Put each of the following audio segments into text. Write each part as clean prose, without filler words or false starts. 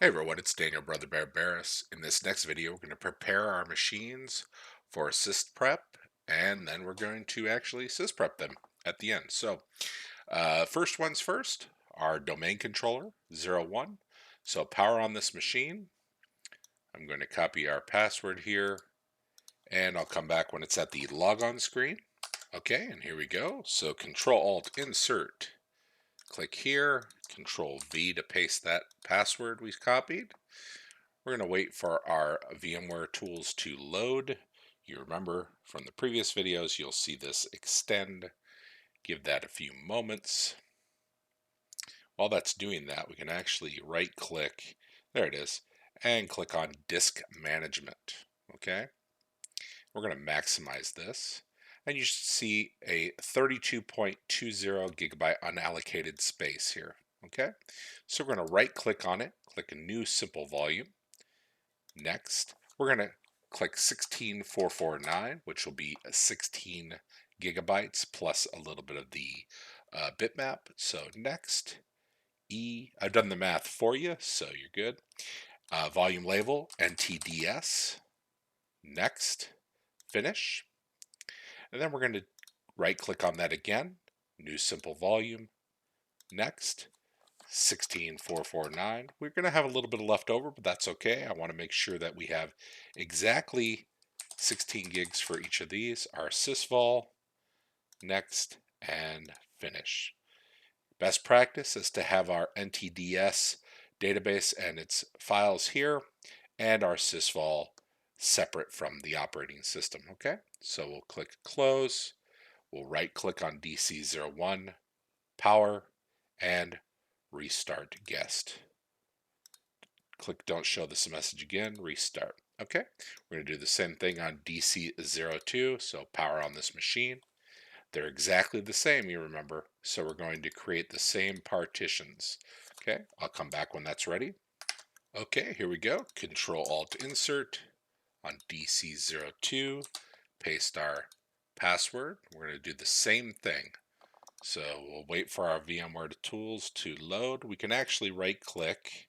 Hey everyone, it's Daniel Brother Bear Barris. In this next video, we're going to prepare our machines for Sysprep, and then we're going to actually Sysprep them at the end. So, first one's first, our domain controller, 01. So power on this machine. I'm going to copy our password here, and I'll come back when it's at the logon screen. Okay, and here we go. So Control-Alt-Insert. Click here, Control-V to paste that password we copied. We're going to wait for our VMware tools to load. You remember from the previous videos, you'll see this extend. Give that a few moments. While that's doing that, we can actually right click, there it is, and click on Disk Management. Okay, we're going to maximize this. And you should see a 32.20 gigabyte unallocated space here. Okay, so we're going to right click on it, click a new simple volume. Next, we're going to click 16449, which will be 16 gigabytes plus a little bit of the bitmap. So next, I've done the math for you, so you're good. Volume label, NTDS. Next, finish. And then we're going to right click on that again, new simple volume. Next, 16449. We're going to have a little bit of left over, but that's okay. I want to make sure that we have exactly 16 gigs for each of these. Our sysvol, next, and finish. Best practice is to have our NTDS database and its files here, and our sysvol separate from the operating system. Okay, so we'll click close. We'll right click on DC01, power, and restart guest. Click don't show this message again, restart. Okay, we're going to do the same thing on DC02, so power on this machine. They're exactly the same, you remember, so we're going to create the same partitions. Okay, I'll come back when that's ready. Okay, here we go. Control-Alt-Insert on DC02, paste our password. We're going to do the same thing. So we'll wait for our VMware tools to load. We can actually right click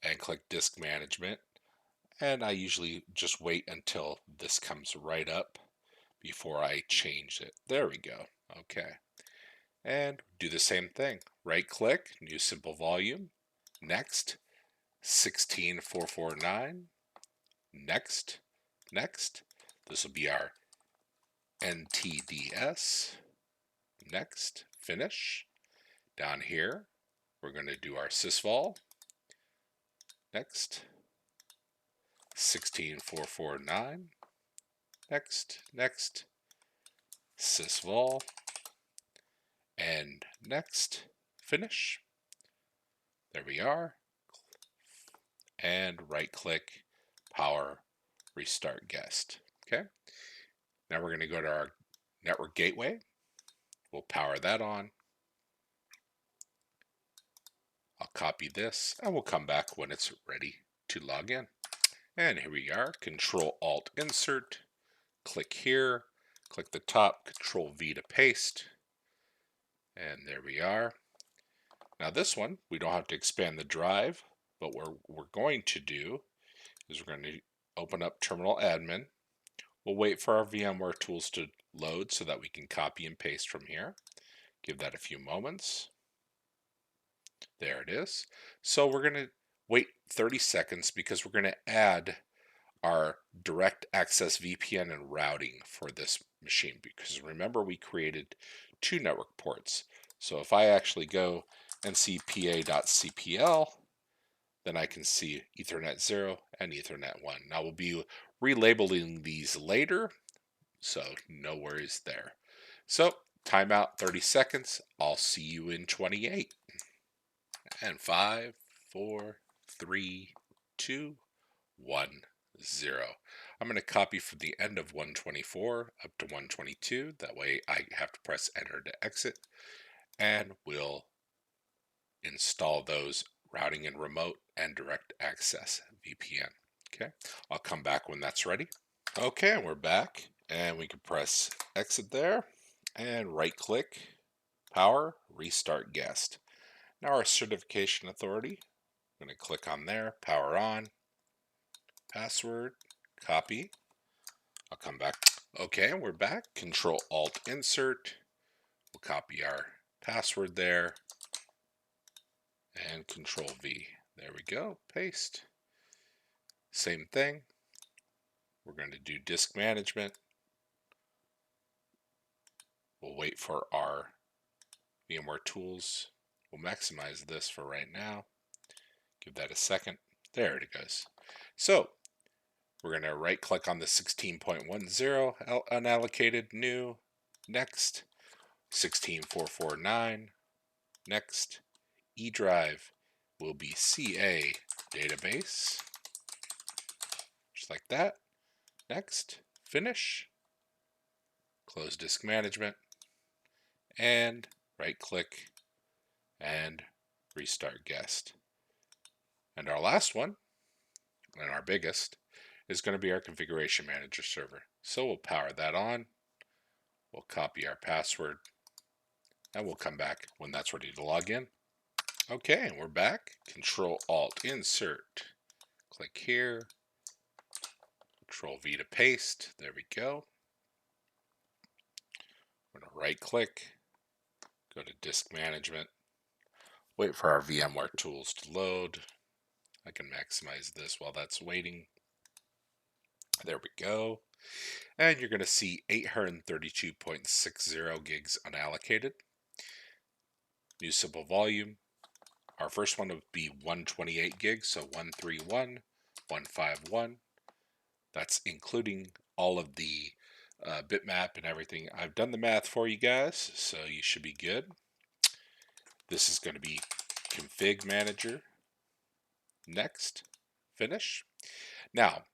and click disk management. And I usually just wait until this comes right up before I change it. There we go. Okay. And do the same thing. Right click, new simple volume. Next, 16449. Next, next. This will be our NTDS. Next, finish. Down here, we're going to do our sysvol. Next, 16449. Next, next, sysvol. And next, finish. There we are. And right click, power, restart guest. Okay. Now we're going to go to our network gateway. We'll power that on. I'll copy this and we'll come back when it's ready to log in. And here we are, Control-Alt-Insert, click here, click the top, Control-V to paste, and there we are. Now this one, we don't have to expand the drive, but what we're going to do is we're going to open up Terminal Admin. We'll wait for our VMware tools to load so that we can copy and paste from here. Give that a few moments. There it is. So we're going to wait 30 seconds because we're going to add our direct access VPN and routing for this machine, because remember we created two network ports. So if I actually go ncpa.cpl, then I can see Ethernet 0 and Ethernet 1. Now we'll be relabeling these later, so no worries there. So timeout 30 seconds. I'll see you in 28. And 5, 4, 3, 2, 1, 0. I'm going to copy from the end of 124 up to 122. That way I have to press enter to exit. And we'll install those routing and remote and direct access VPN. Okay, I'll come back when that's ready. Okay, we're back and we can press exit there and right click, power, restart guest. Now our certification authority, I'm going to click on there, power on, password, copy. I'll come back. Okay, and we're back. Control Alt Insert. We'll copy our password there and Control V. There we go. Paste. Same thing. We're going to do disk management. We'll wait for our VMware tools. We'll maximize this for right now. Give that a second. There it goes. So we're going to right click on the 16.10 unallocated, new, next, 16449, next, E drive will be CA database, just like that. Next, finish, close disk management, and right click and restart guest. And our last one, and our biggest, is going to be our configuration manager server. So we'll power that on, we'll copy our password, and we'll come back when that's ready to log in. Okay, and we're back. Control Alt Insert. Click here. Control V to paste. There we go. We're going to right click, go to disk management, wait for our VMware tools to load. I can maximize this while that's waiting. There we go. And you're going to see 832.60 gigs unallocated. New simple volume. Our first one would be 128 gigs, so 131.151. That's including all of the bitmap and everything. I've done the math for you guys, so you should be good. This is going to be config manager. Next, finish. Now,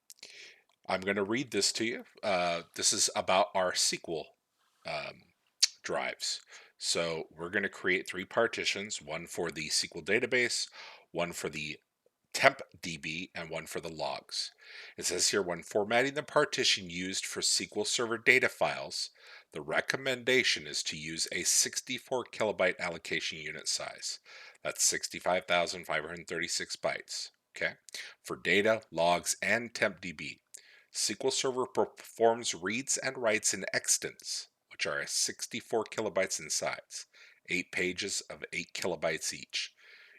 I'm going to read this to you. This is about our SQL drives. So we're going to create 3 partitions, one for the SQL database, one for the temp DB, and one for the logs. It says here, when formatting the partition used for SQL Server data files, the recommendation is to use a 64 kilobyte allocation unit size. That's 65,536 bytes. Okay, for data, logs, and temp DB. SQL Server performs reads and writes in extents, which are 64 kilobytes in size, 8 pages of 8 kilobytes each.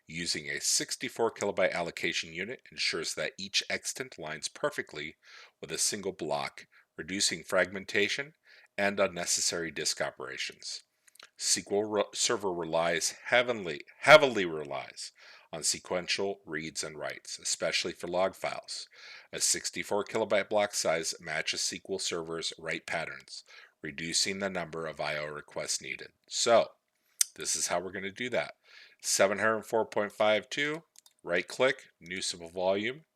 Using a 64 kilobyte allocation unit ensures that each extent lines perfectly with a single block, reducing fragmentation and unnecessary disk operations. SQL Server heavily relies on sequential reads and writes, especially for log files. A 64 kilobyte block size matches SQL Server's write patterns, reducing the number of I/O requests needed. So, this is how we're going to do that. 704.52, right click, new simple volume.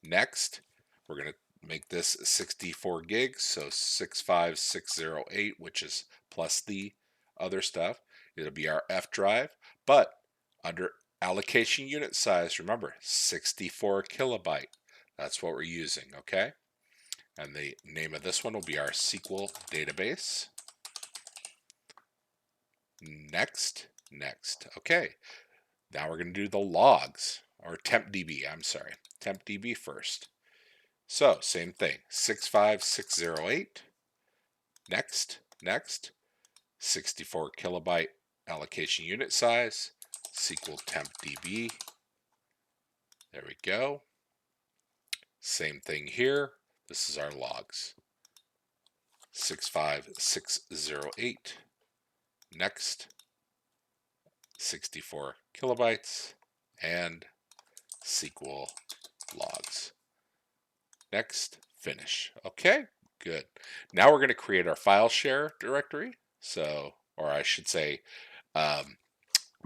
Next, we're going to make this 64 gigs, so 65608, which is plus the other stuff. It'll be our F drive, but under allocation unit size, remember, 64 kilobyte. That's what we're using, okay? And the name of this one will be our SQL database. Next. Okay, now we're going to do the logs, or temp DB, I'm sorry. Temp DB first. So, same thing, 65608. Next. 64 kilobyte allocation unit size, SQL temp DB. There we go. Same thing here. This is our logs. 65608. Next. 64 kilobytes and SQL logs. Next, finish. Okay, good. Now we're going to create our file share directory. So, or I should say,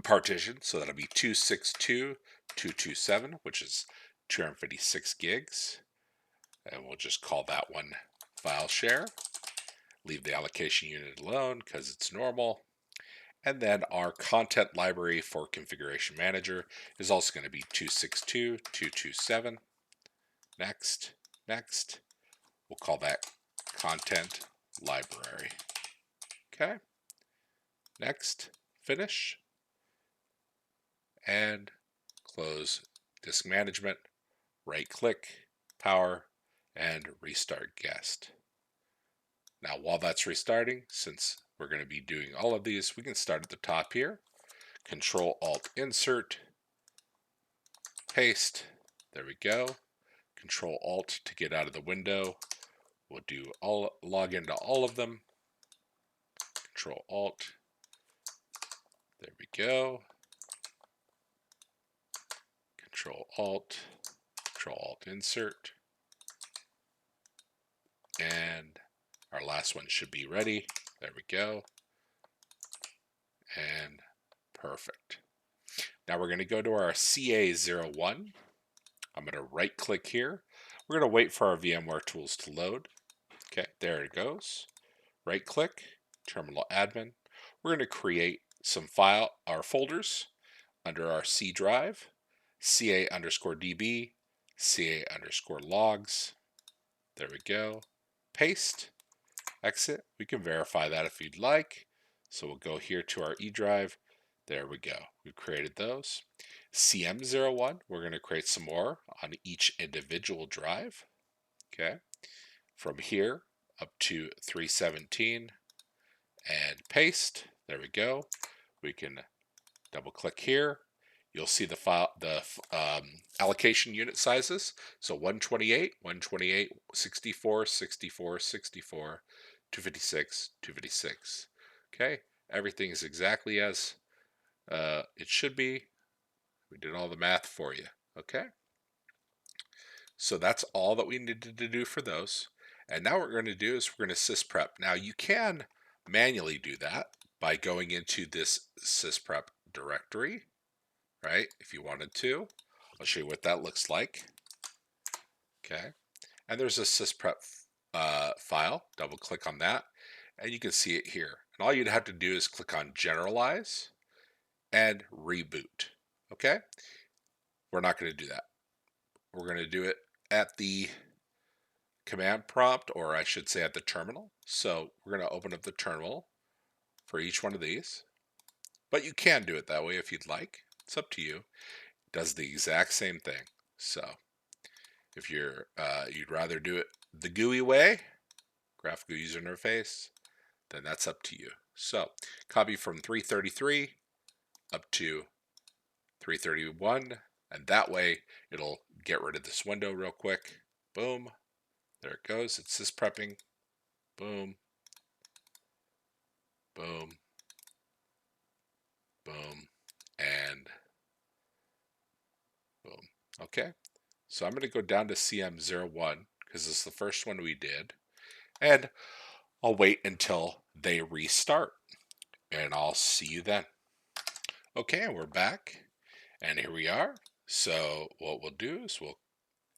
partition. So that'll be 262.227, which is 256 gigs. And we'll just call that one file share. Leave the allocation unit alone because it's normal. And then our content library for configuration manager is also going to be 262.227. Next. We'll call that content library. Okay. Next, finish, and close disk management, right click, power, and restart guest. Now while that's restarting, since we're going to be doing all of these, we can start at the top here. Control Alt Insert, paste, there we go. Control Alt to get out of the window. We'll do log into all of them. Control Alt, there we go. Control Alt Insert. And our last one should be ready. There we go. And perfect. Now we're going to go to our CA01. I'm going to right click here. We're going to wait for our VMware tools to load. Okay, there it goes. Right click, terminal admin. We're going to create some folders under our C drive, CA_DB, CA_logs. There we go. Paste, exit. We can verify that if you'd like. So we'll go here to our E drive. There we go. We've created those. CM01, we're going to create some more on each individual drive. Okay. From here up to 317 and paste. There we go. We can double click here. You'll see the allocation unit sizes. So 128, 128, 64, 64, 64, 256, 256. Okay, everything is exactly as it should be. We did all the math for you. Okay, so that's all that we needed to do for those. And now what we're going to do is we're going to sysprep. Now you can manually do that by going into this sysprep directory, right? If you wanted to. I'll show you what that looks like. Okay, and there's a sysprep file. Double click on that, and you can see it here. And all you'd have to do is click on Generalize and Reboot. Okay, we're not going to do that. We're going to do it at the command prompt, or I should say at the terminal. So we're going to open up the terminal for each one of these. But you can do it that way if you'd like. It's up to you. It does the exact same thing. So if you'd rather do it the GUI way, graphical user interface, then that's up to you. So copy from 333 up to 331, and that way it'll get rid of this window real quick. Boom. There it goes. It's sysprepping. Boom. Boom. Boom. And boom. Okay. So I'm going to go down to CM01 because it's the first one we did. And I'll wait until they restart. And I'll see you then. Okay, and we're back. And here we are. So what we'll do is we'll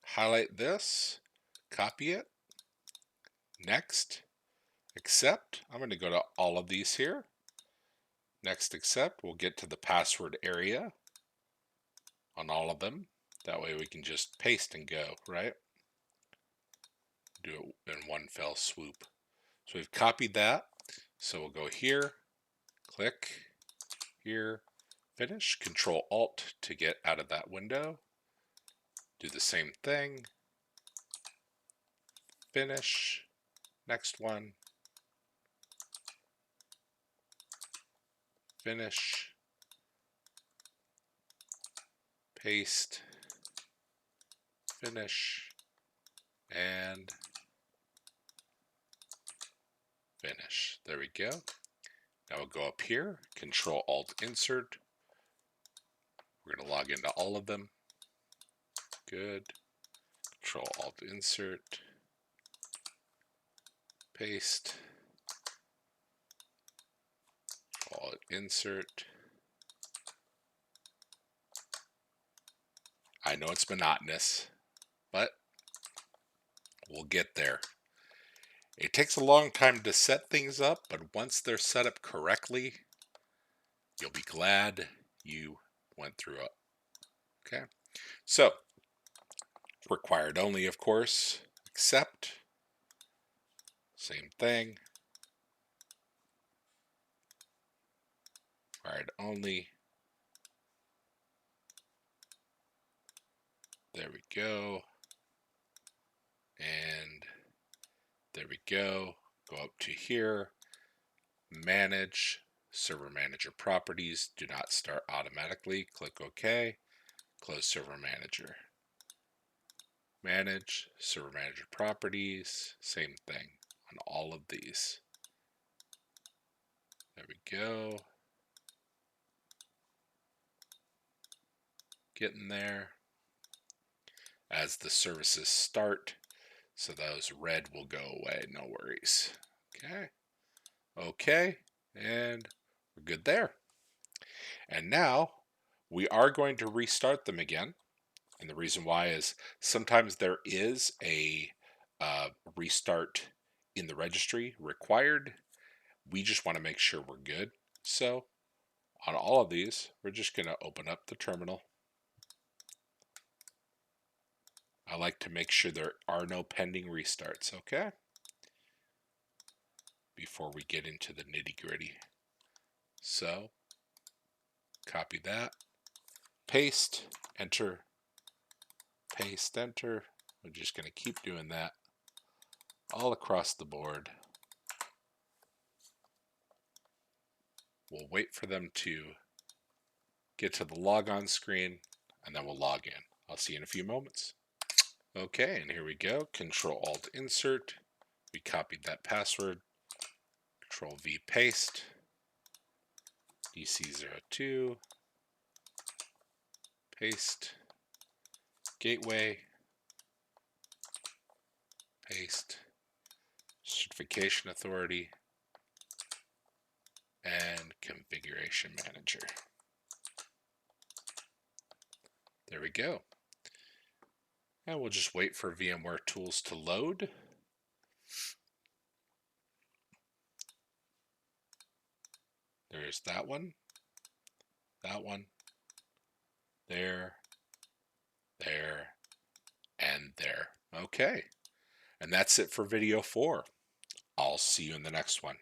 highlight this, copy it, next, accept. I'm going to go to all of these here. Next, accept. We'll get to the password area on all of them. That way we can just paste and go, right? Do it in one fell swoop. So we've copied that. So we'll go here, click, here, finish. Control Alt to get out of that window. Do the same thing. Finish. Next one. Finish. Paste. Finish. And finish. There we go. Now we'll go up here, Control Alt Insert. We're going to log into all of them. Good. Control Alt Insert. Paste. Control Alt Insert. I know it's monotonous, but we'll get there. It takes a long time to set things up, but once they're set up correctly, you'll be glad you went through it. Okay, so required only, of course, accept, same thing, required only, There we go. And there we go. Go up to here. Manage. Server Manager Properties. Do not start automatically. Click OK. Close Server Manager. Manage. Server Manager Properties. Same thing on all of these. There we go. Getting there. As the services start, so those red will go away, no worries. Okay. Okay. And we're good there. And now we are going to restart them again. And the reason why is sometimes there is a restart in the registry required. We just want to make sure we're good. So on all of these, we're just going to open up the terminal. I like to make sure there are no pending restarts, okay? Before we get into the nitty-gritty. So copy that, paste, enter, paste, enter. We're just going to keep doing that all across the board. We'll wait for them to get to the logon screen, and then we'll log in. I'll see you in a few moments. Okay, and here we go. Control-Alt-Insert. We copied that password. Control-V paste. DC02. Paste. Gateway. Paste. Certification Authority. And Configuration Manager. There we go. And we'll just wait for VMware Tools to load. There's that one, there, and there. Okay. And that's it for video 4. I'll see you in the next one.